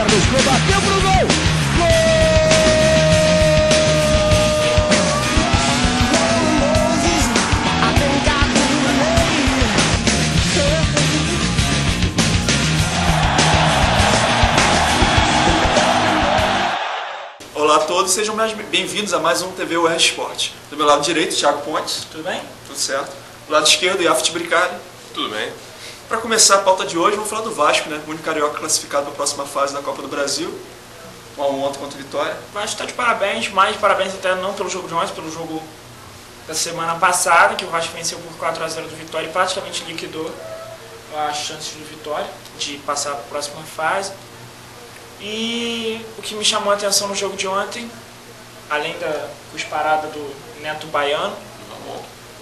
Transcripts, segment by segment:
Carlos bateu pro gol! Olá a todos, sejam bem-vindos a mais um TV UERJ Esporte. Do meu lado direito, Thiago Pontes. Tudo bem? Tudo certo. Do lado esquerdo, Yafit Bricari. Tudo bem. Para começar a pauta de hoje, vamos falar do Vasco, né? O único carioca classificado para a próxima fase da Copa do Brasil. Ontem contra o Vitória. O Vasco está de parabéns, mais parabéns até não pelo jogo de ontem, pelo jogo da semana passada, que o Vasco venceu por 4-0 do Vitória e praticamente liquidou as chances do Vitória de passar para a próxima fase. E o que me chamou a atenção no jogo de ontem, além da cusparada do Neto Baiano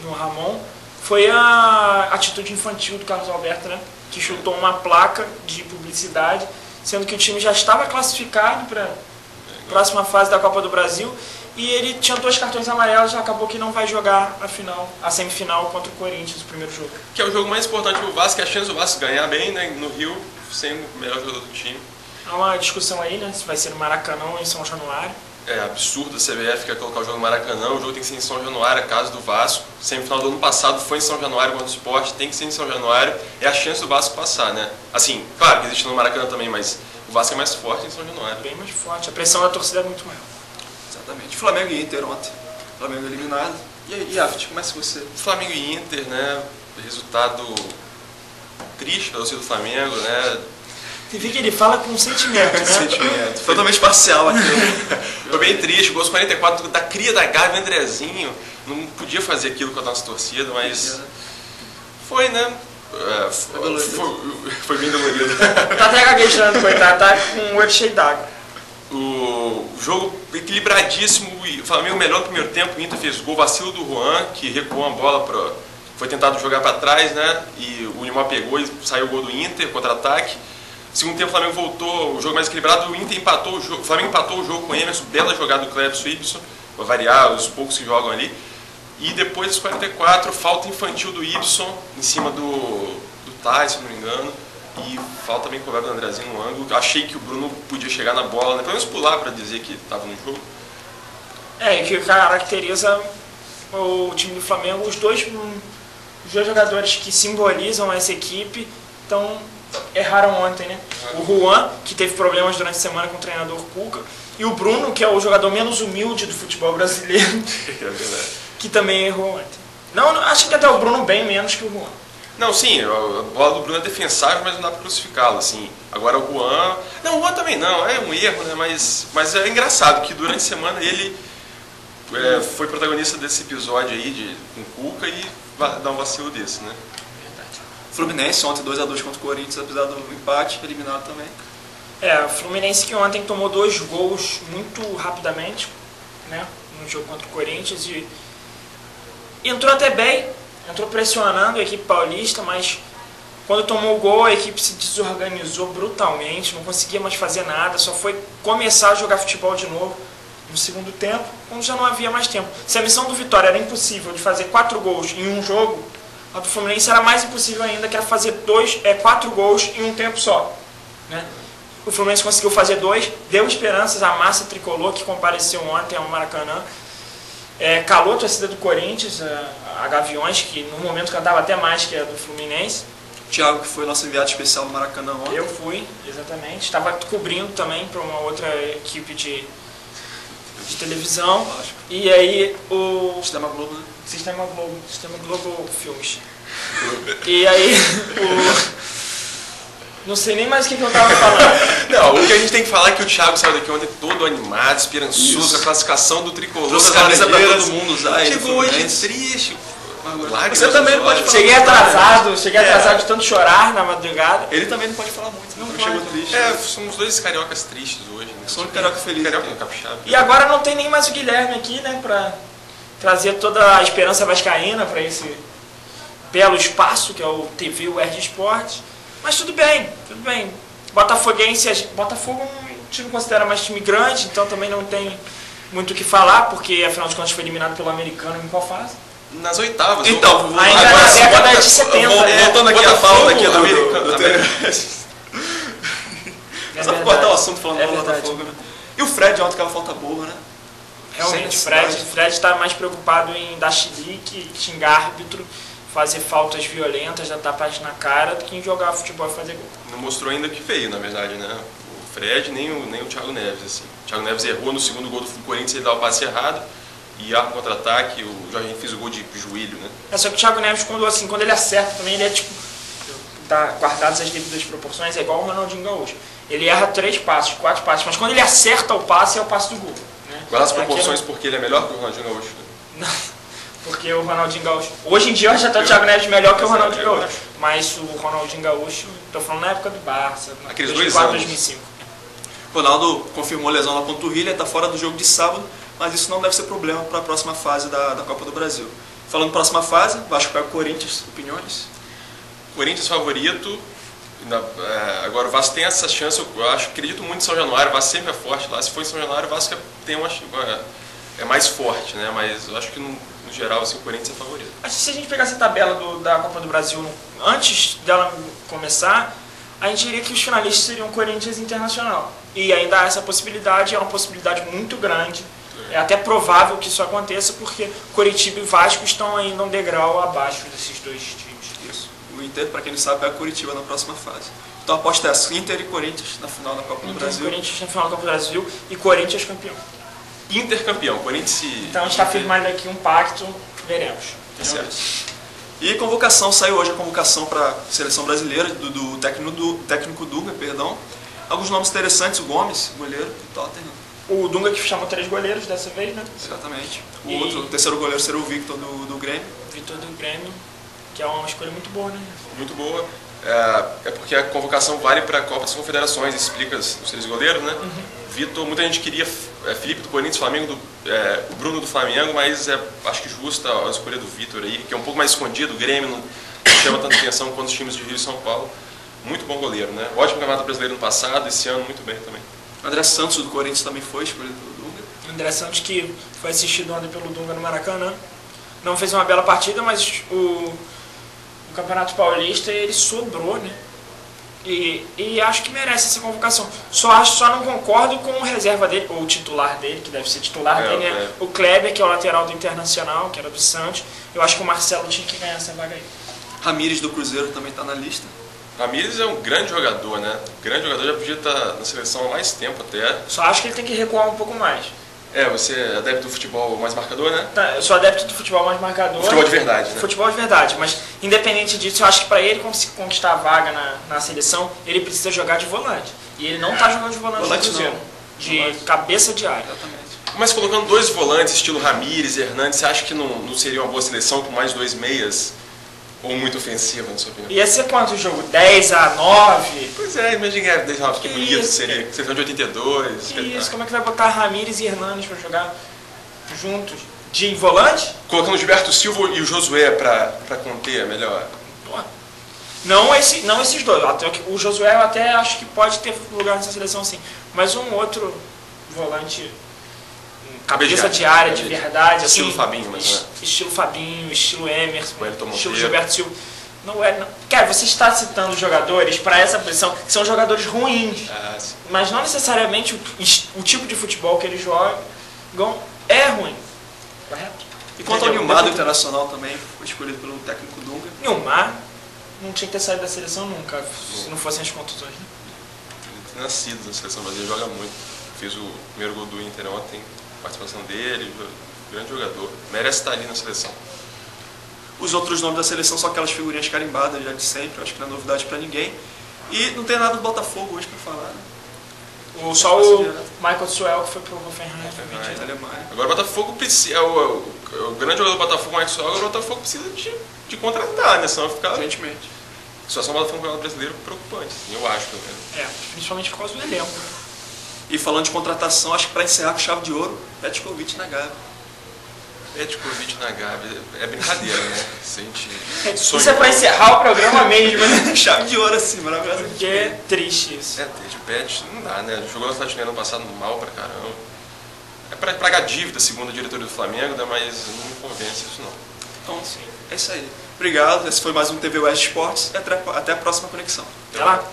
no Ramon, foi a atitude infantil do Carlos Alberto, né? Que chutou uma placa de publicidade, sendo que o time já estava classificado para a próxima fase da Copa do Brasil e ele tinha 2 cartões amarelos e acabou que não vai jogar a semifinal contra o Corinthians, o primeiro jogo. Que é o jogo mais importante para o Vasco, é a chance do Vasco ganhar bem, né? No Rio, sendo o melhor jogador do time. Há uma discussão aí, né? Se vai ser no Maracanã ou em São Januário. É absurdo a CBF quer colocar o jogo no Maracanã, o jogo tem que ser em São Januário, a casa do Vasco. Semifinal do ano passado foi em São Januário contra o Sport, tem que ser em São Januário, é a chance do Vasco passar, né? Assim, claro que existe no Maracanã também, mas o Vasco é mais forte em São Januário. Bem mais forte, a pressão da torcida é muito maior. Exatamente. Flamengo e Inter ontem. Flamengo eliminado. E aí, Yafit, começa você. Flamengo e Inter, né? Resultado triste para o torcida do Flamengo, né? Você vê que ele fala com sentimento, né? Sentimento. Totalmente parcial aqui. Foi bem triste, o gol 44 da cria da Gávea, Andrezinho. Não podia fazer aquilo com a nossa torcida, mas foi, né? Foi bem dolorido. Tá até gaguejando, coitado, tá com o olho cheio d'água. O jogo equilibradíssimo, o Flamengo melhor no primeiro tempo, o Inter fez gol, vacilo do Juan, que recuou a bola, foi tentado jogar para trás, né? E o Neymar pegou e saiu o gol do Inter, contra-ataque. Segundo tempo o Flamengo voltou, o jogo mais equilibrado, o Inter empatou o jogo, o Flamengo empatou o jogo com o Emerson, bela jogada do Clebson Ibson, para variar os poucos que jogam ali. E depois dos 44, falta infantil do Ibson, em cima do Thais, se não me engano. E falta bem cobrada do Andrezinho no ângulo. Achei que o Bruno podia chegar na bola, né? Pelo menos pular para dizer que estava no jogo. É, e que caracteriza o time do Flamengo, os dois jogadores que simbolizam essa equipe, então erraram ontem, né? O Juan, que teve problemas durante a semana com o treinador Cuca, e o Bruno, que é o jogador menos humilde do futebol brasileiro, É verdade. que também errou ontem. Não, acho que até o Bruno bem menos que o Juan. Não, sim, a bola do Bruno é defensável, mas não dá para crucificá-lo, assim. Agora o Juan... Não, o Juan também não, é um erro, né? Mas é engraçado que durante a semana ele foi protagonista desse episódio aí com o Cuca e dá um vacilo desse, né? Fluminense ontem 2-2 contra o Corinthians, apesar do empate, eliminado também. O Fluminense que ontem tomou 2 gols muito rapidamente, né? No jogo contra o Corinthians e entrou até bem, entrou pressionando a equipe paulista, mas quando tomou o gol a equipe se desorganizou brutalmente, não conseguia mais fazer nada, só foi começar a jogar futebol de novo no segundo tempo, quando já não havia mais tempo. Se a missão do Vitória era impossível de fazer 4 gols em um jogo, a do Fluminense era mais impossível ainda, que era fazer 4 gols em um tempo só, né? O Fluminense conseguiu fazer 2, deu esperanças à massa tricolor que compareceu ontem ao Maracanã. Calou a torcida do Corinthians, a Gaviões, que no momento cantava até mais que a do Fluminense. O Thiago, que foi nosso enviado especial no Maracanã ontem. Eu fui, exatamente. Estava cobrindo também para uma outra equipe de televisão. Lógico. E aí o Sistema Globo, né? Sistema Globo Filmes. E aí não sei nem mais o que eu estava falando. Não, o que a gente tem que falar é que o Thiago saiu daqui ontem todo animado, esperançoso, com a classificação do tricolor. Trouxe camisa pra todo mundo usar. Chegou hoje triste. Você também não pode falar. Cheguei atrasado de tanto chorar na madrugada. Ele também não pode falar muito, não chegou triste. Somos 2 cariocas tristes hoje. Né? Somos carioca feliz. Carioca no capixaba. E agora não tem nem mais o Guilherme aqui, né, pra trazer toda a esperança vascaína para esse belo espaço que é o TV UERJ Esporte. Mas tudo bem, tudo bem. Botafoguense, Botafogo a gente não considera mais time grande, então também não tem muito o que falar, porque afinal de contas foi eliminado pelo Americano em qual fase? Nas oitavas. Então, ainda na década de 70. Voltando aqui a pauta aqui do americano. Só para cortar o assunto, falando É do verdade. Botafogo, né? E o Fred ontem, aquela falta boa, né? Realmente, Sem o Fred necessidade. está mais preocupado em dar chilique, xingar árbitro, fazer faltas violentas, dar tapas na cara, do que em jogar futebol e fazer gol. Não mostrou ainda que veio, na verdade, né? O Fred nem o Thiago Neves, assim. O Thiago Neves errou no segundo gol do Corinthians, ele dá o passe errado, e há um contra-ataque, o Jorginho fez o gol de joelho, né? É só que o Thiago Neves, quando ele acerta também, ele é tipo, tá, guardadas as devidas proporções, é igual o Ronaldinho Gaúcho. Ele erra 3 passes, 4 passes, mas quando ele acerta o passe, é o passe do gol. Né? Guarda as É proporções aquilo- porque ele é melhor que o Ronaldinho Gaúcho. Né? Não, porque o Ronaldinho Gaúcho... Hoje em dia já tá o Thiago Neves melhor que o Ronaldinho eu Gaúcho. Mas o Ronaldinho Gaúcho, tô falando na época do Barça, Aqueles 2004, 2 anos. 2005. Ronaldo confirmou lesão na panturrilha, está fora do jogo de sábado, mas isso não deve ser problema para a próxima fase da Copa do Brasil. Falando próxima fase, Vasco pega o Corinthians, opiniões? Corinthians favorito. Agora o Vasco tem essa chance, eu acredito muito em São Januário, o Vasco sempre é forte lá. Se for em São Januário, o Vasco é mais forte, né? Mas eu acho que no geral assim, o Corinthians é favorito. Acho que se a gente pegasse a tabela da Copa do Brasil antes dela começar, a gente diria que os finalistas seriam Corinthians e Internacional. E ainda há essa possibilidade, é uma possibilidade muito grande. É até provável que isso aconteça, porque Coritiba e Vasco estão ainda um degrau abaixo desses dois times. Isso. O Inter, para quem não sabe, pega Curitiba na próxima fase. Então a aposta é essa, Inter e Corinthians na final da Copa do Então, Brasil. Corinthians na final da Copa do Brasil e Corinthians campeão. Inter campeão, Corinthians e... Então a gente está firmando aqui um pacto, veremos. Tá certo. E convocação, saiu hoje a convocação para a seleção brasileira do técnico Dunga, perdão. Alguns nomes interessantes, o Gomes, goleiro do Tottenham. O Dunga que chamou 3 goleiros dessa vez, né? Exatamente. E- O terceiro goleiro será o Victor do Grêmio. Vitor do Grêmio, que é uma escolha muito boa, né? Muito boa. É porque a convocação vale para a Copa das Confederações, explica os 3 goleiros, né? Vitor, muita gente queria Felipe do Corinthians, Flamengo o Bruno do Flamengo, mas acho que justa a escolha do Vitor aí, que é um pouco mais escondido, o Grêmio não chama tanta atenção quanto os times de Rio e São Paulo. Muito bom goleiro, né? Ótimo campeonato brasileiro no passado, esse ano muito bem também. André Santos do Corinthians também foi escolhido pelo Dunga. André Santos, que foi assistido ontem pelo Dunga no Maracanã, não fez uma bela partida, mas o Campeonato Paulista ele sobrou, né? E acho que merece essa convocação. Só não concordo com o reserva dele, ou o titular dele, que deve ser titular dele, né? O Kleber, que é o lateral do Internacional, que era do Santos. Eu acho que o Marcelo tinha que ganhar essa vaga aí. Ramires do Cruzeiro também está na lista. Ramires é um grande jogador, né? Grande jogador, já podia estar na seleção há mais tempo até. Só acho que ele tem que recuar um pouco mais. Você é adepto do futebol mais marcador, né? Eu sou adepto do futebol mais marcador. Futebol de verdade, né? Futebol de verdade, mas independente disso, eu acho que para ele conquistar a vaga na seleção, ele precisa jogar de volante. E ele não está jogando de volante no Cruzeiro. não. De Volante. cabeça de área. Exatamente. Mas colocando 2 volantes, estilo Ramires e Hernandes, você acha que não seria uma boa seleção com mais 2 meias? Ou muito ofensiva, na sua opinião? Ia ser quanto o jogo? 10-9? Pois é, imagina 19, que bonito, Isso. seria seleção de 82, Que isso, espetáculo. como é que vai botar Ramires e Hernandes para jogar juntos? De volante? Colocando o Gilberto Silva e o Josué pra conter melhor. Pô. Não esses dois. Até o Josué eu até acho que pode ter lugar nessa seleção sim. Mas um outro volante cabeça de área de verdade, Estilo assim, Fabinho, mas não é. estilo Fabinho, estilo Emerson, Wellington estilo Monteiro. Gilberto Silva. Não é, não. Cara, você está citando jogadores para essa posição que são jogadores ruins, Ah, sim. mas não necessariamente o tipo de futebol que eles jogam é ruim. Correto? E quanto ao Nilmar do Internacional também, foi escolhido pelo técnico Dunga. Nilmar não tinha que ter saído da seleção nunca, se não fossem as contusões. Né? Ele é nascido na seleção brasileira, joga muito. Fez o primeiro gol do Inter ontem, participação dele, grande jogador. Merece estar ali na seleção. Os outros nomes da seleção são aquelas figurinhas carimbadas já de sempre, acho que não é novidade para ninguém. E não tem nada do Botafogo hoje para falar, né? Só o Michael Suel que foi pro Hoffenheim. Da Alemanha. Agora o Botafogo precisa. O grande jogador do Botafogo, o Mike Soares, agora o Botafogo precisa de contratar, né? Senão vai ficar. Urgentemente. A situação do Botafogo no Campeonato Brasileiro é preocupante, assim, eu acho, pelo menos. Principalmente por causa do elenco. E falando de contratação, acho que para encerrar com chave de ouro, Petkovic na Gávea. Petkovic na Gávea é brincadeira, né? Se a gente Isso é pra encerrar o programa mesmo, né? Chave de ouro assim, maravilhoso. Porque é triste isso. De Pet não dá, né? Jogou no Atlético ano passado mal pra caramba. É pra pagar dívida, segundo a diretoria do Flamengo, né? Mas não me convence isso não. Então, é isso aí. Obrigado, esse foi mais um TV West Esportes e até a próxima conexão. Até lá.